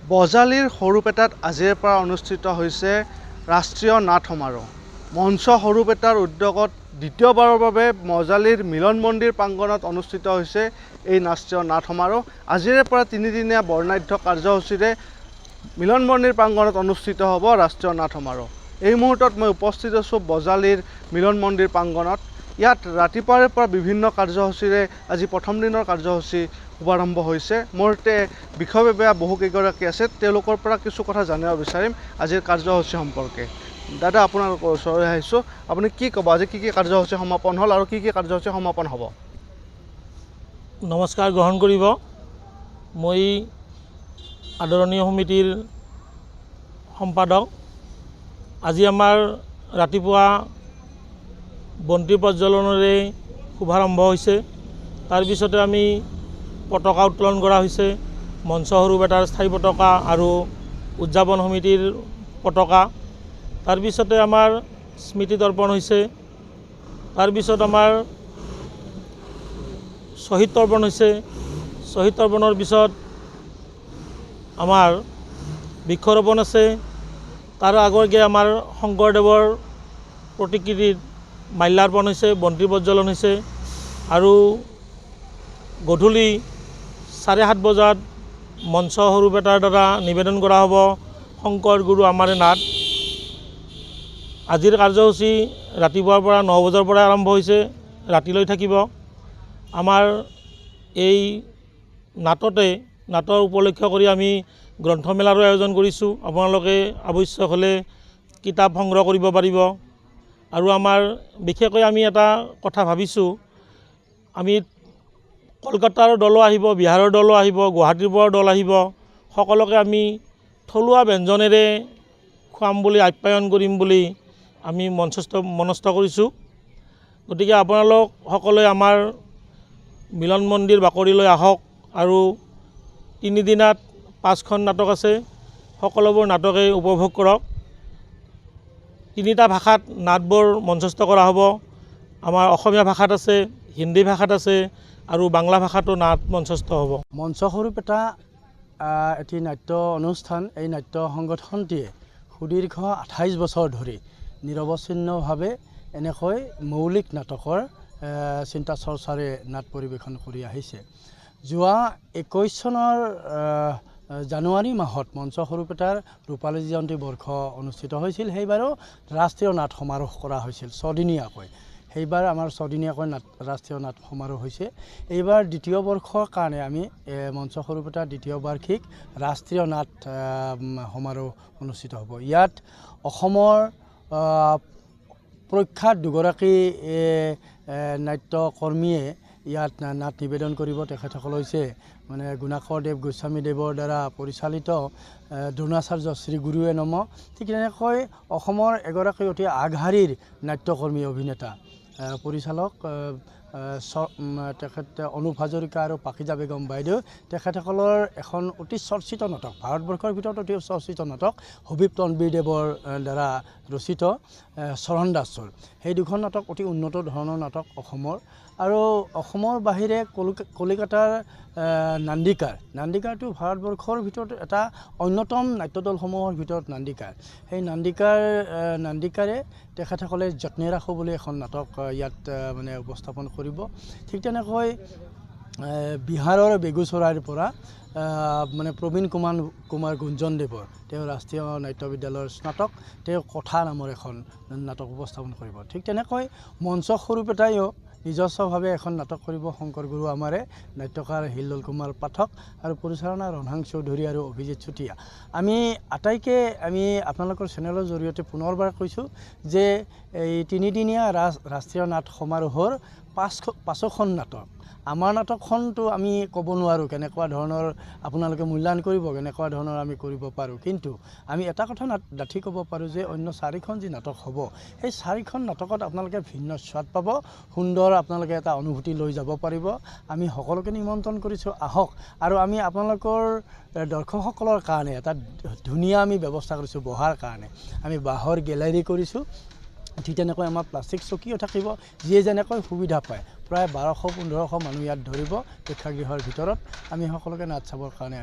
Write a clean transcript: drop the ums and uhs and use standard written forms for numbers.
বজালীৰ সৰুপেটাত আজিৰ পৰা অনুষ্ঠিত হৈছে ৰাষ্ট্ৰীয় নাট সমাৰোহ। মঞ্চ সৰুপেটাৰ উদ্যোগত দ্বিতীয়বাৰৰ বাবে বজালীৰ মিলন মন্দিৰ প্ৰাংগণত অনুষ্ঠিত হৈছে এই ৰাষ্ট্ৰীয় নাট সমাৰোহ। আজিৰে পৰা তিনিদিনীয়া বৰ্ণাঢ্য কাৰ্যসূচীৰে মিলন মন্দিৰ প্ৰাংগণত অনুষ্ঠিত হ'ব ৰাষ্ট্ৰীয় নাট সমাৰোহ। এই মুহূৰ্তত মই উপস্থিত আছোঁ বজালীৰ মিলন মন্দিৰ প্ৰাংগণত। ইয়াত ৰাতিপুৱাৰে পৰা বিভিন্ন কাৰ্যসূচীৰে আজি প্ৰথম দিনৰ কাৰ্যসূচী শুভাৰম্ভ হৈছে। মোৰ সৈতে বিষয়ববীয়া বহুকেইগৰাকী আছে, তেওঁলোকৰ পৰা কিছু কথা জানিব বিচাৰিম আজিৰ কাৰ্যসূচী সম্পৰ্কে। দাদা, আপোনালোকৰ ওচৰলৈ আহিছোঁ, আপুনি কি ক'ব, আজি কি কি কাৰ্যসূচী সমাপন হ'ল আৰু কি কি কাৰ্যসূচী সমাপন হ'ব? নমস্কাৰ গ্ৰহণ কৰিব। মই আদৰণীয় সমিতিৰ সম্পাদক। আজি আমাৰ ৰাতিপুৱা বন্তি প্ৰজ্বলনেৰে শুভাৰম্ভ হৈছে। তাৰপিছতে আমি পতাকা উত্তোলন কৰা হৈছে, মঞ্চ সৰুপেটাৰ স্থায়ী পতাকা আৰু উদযাপন সমিতিৰ পতাকা। তাৰপিছতে আমাৰ স্মৃতি তৰ্পণ হৈছে। তাৰপিছত আমাৰ শ্বহীদ তৰ্পণ হৈছে। শ্বহীদ তৰ্পণৰ পিছত আমাৰ বৃক্ষৰোপণ আছে। তাৰ আগতে আমাৰ শংকৰদেৱৰ প্ৰতিকৃতিত মাল্যাৰ্পণ হৈছে, বন্তি প্ৰজ্বলন হৈছে আৰু গধূলি 7:30 বজাত মঞ্চ সৰুপেটাৰ দ্বাৰা নিবেদন কৰা হ'ব শংকৰ গুৰু আমাৰে নাট। আজিৰ কাৰ্যসূচী ৰাতিপুৱাৰ পৰা 9 বজাৰ পৰা আৰম্ভ হৈছে, ৰাতিলৈ থাকিব। আমাৰ এই নাটৰ উপলক্ষ কৰি আমি গ্ৰন্থমেলাৰো আয়োজন কৰিছোঁ। আপোনালোকে আৱশ্যক হ'লে কিতাপ সংগ্ৰহ কৰিব পাৰিব। আৰু আমাৰ বিশেষকৈ আমি এটা কথা ভাবিছোঁ, আমি কলকাতাৰ দলো আহিব, বিহাৰৰ দলো আহিব, গুৱাহাটীৰ পৰা দল আহিব, সকলোকে আমি থলুৱা ব্যঞ্জনেৰে খুৱাম বুলি, আপ্যায়ন কৰিম বুলি আমি মনস্থ কৰিছোঁ। গতিকে আপোনালোক সকলোৱে আমাৰ মিলন মন্দিৰ বাকৰিলৈ আহক আৰু 3 দিনত 5খন নাটক আছে, সকলোবোৰ নাটকেই উপভোগ কৰক। 3টা ভাষাত নাটবোৰ মঞ্চস্থ কৰা হ'ব। আমাৰ অসমীয়া ভাষাত আছে, হিন্দী ভাষাত আছে আৰু বাংলা ভাষাতো নাট মঞ্চস্থ হ'ব। মঞ্চ সৰুপেটা এটি নাট্য অনুষ্ঠান। এই নাট্য সংগঠনটিয়ে সুদীৰ্ঘ 28 বছৰ ধৰি নিৰৱচ্ছিন্নভাৱে এনেকৈ মৌলিক নাটকৰ চিন্তা চৰ্চাৰে নাট পৰিৱেশন কৰি আহিছে। যোৱা 21 চনৰ জানুৱাৰী মাহত মঞ্চ সৰুপেটাৰ ৰূপালী জয়ন্তী বৰ্ষ অনুষ্ঠিত হৈছিল। সেইবাৰো ৰাষ্ট্ৰীয় নাট সমাৰোহ কৰা হৈছিল 6 দিনীয়াকৈ। সেইবাৰ আমাৰ 6 দিনীয়াকৈ ৰাষ্ট্ৰীয় নাট সমাৰোহ হৈছে। এইবাৰ দ্বিতীয় বৰ্ষৰ কাৰণে আমি মঞ্চ সৰুপেটাৰ দ্বিতীয় বাৰ্ষিক ৰাষ্ট্ৰীয় নাট সমাৰোহ অনুষ্ঠিত হ'ব। ইয়াত অসমৰ প্ৰখ্যাত দুগৰাকী নাট্যকৰ্মীয়ে ইয়াত নাট নিবেদন কৰিব। তেখেতসকল হৈছে গুণাকৰদেৱ গোস্বামীদেৱৰ দ্বাৰা পৰিচালিত দ্ৰোণাচাৰ্য শ্ৰী গুৰুৱে নম। ঠিক তেনেকৈ অসমৰ এগৰাকী অতি আগশাৰীৰ নাট্যকৰ্মী অভিনেতা পৰিচালক তেখেত অনুপ হাজৰিকা আৰু পাকিজা বেগম বাইদেউ, তেখেতসকলৰ এখন অতি চৰ্চিত নাটক, ভাৰতবৰ্ষৰ ভিতৰত অতি চৰ্চিত নাটক হবিব তনবীৰদেৱৰ দ্বাৰা ৰচিত চৰণ দাসৰ। সেই দুখন নাটক অতি উন্নত ধৰণৰ নাটক অসমৰ। আৰু অসমৰ বাহিৰে কলিকতাৰ নান্দিকাৰটো ভাৰতবৰ্ষৰ ভিতৰত এটা অন্যতম নাট্যদলসমূহৰ ভিতৰত নান্দিকাৰ। সেই নান্দিকাৰে তেখেতসকলে যত্নে ৰাখোঁ বুলি এখন নাটক ইয়াত উপস্থাপন কৰিব। ঠিক তেনেকৈ বিহাৰৰ বেগুচৰাইৰ পৰা প্ৰবীণ কুমাৰ গুঞ্জনদেৱৰ, তেওঁ ৰাষ্ট্ৰীয় নাট্য বিদ্যালয়ৰ স্নাতক, তেওঁ কথা নামৰ এখন নাটক উপস্থাপন কৰিব। ঠিক তেনেকৈ মঞ্চ সৰুপেটাইও নিজস্বভাৱে এখন নাটক কৰিব, শংকৰ গুৰু আমাৰে। নাট্যকাৰ হিল্লোল কুমাৰ পাঠক আৰু পৰিচালনা ৰনহাং চৌধুৰী আৰু অভিজিত চুতীয়া। আমি আটাইকে আপোনালোকৰ চেনেলৰ জৰিয়তে পুনৰবাৰ কৈছোঁ যে এই 3দিনীয়া ৰাষ্ট্ৰীয় নাট সমাৰোহৰ 5খন নাটক। আমাৰ নাটকখনটো আমি ক'ব নোৱাৰোঁ কেনেকুৱা ধৰণৰ আপোনালোকে মূল্যায়ন কৰিব, কেনেকুৱা ধৰণৰ আমি কৰিব পাৰোঁ। কিন্তু আমি এটা কথা ডাঠি ক'ব পাৰোঁ যে অন্য 4খন যি নাটক হ'ব, সেই 4খন নাটকত আপোনালোকে ভিন্ন স্বাদ পাব, সুন্দৰ আপোনালোকে এটা অনুভূতি লৈ যাব পাৰিব। আমি সকলোকে নিমন্ত্ৰণ কৰিছোঁ, আহক। আৰু আমি আপোনালোকৰ দৰ্শকসকলৰ কাৰণে এটা ধুনীয়া আমি ব্যৱস্থা কৰিছোঁ বহাৰ কাৰণে। আমি বাঁহৰ গেলেৰী কৰিছোঁ। ঠিক তেনেকৈ আমাৰ প্লাষ্টিক চকীও থাকিব, যিয়ে যেনেকৈ সুবিধা পায়। প্ৰায় 1200-1500 মানুহ ইয়াত ধৰিব প্ৰেক্ষাগৃহৰ ভিতৰত। আমি সকলোকে নাট চাবৰ কাৰণে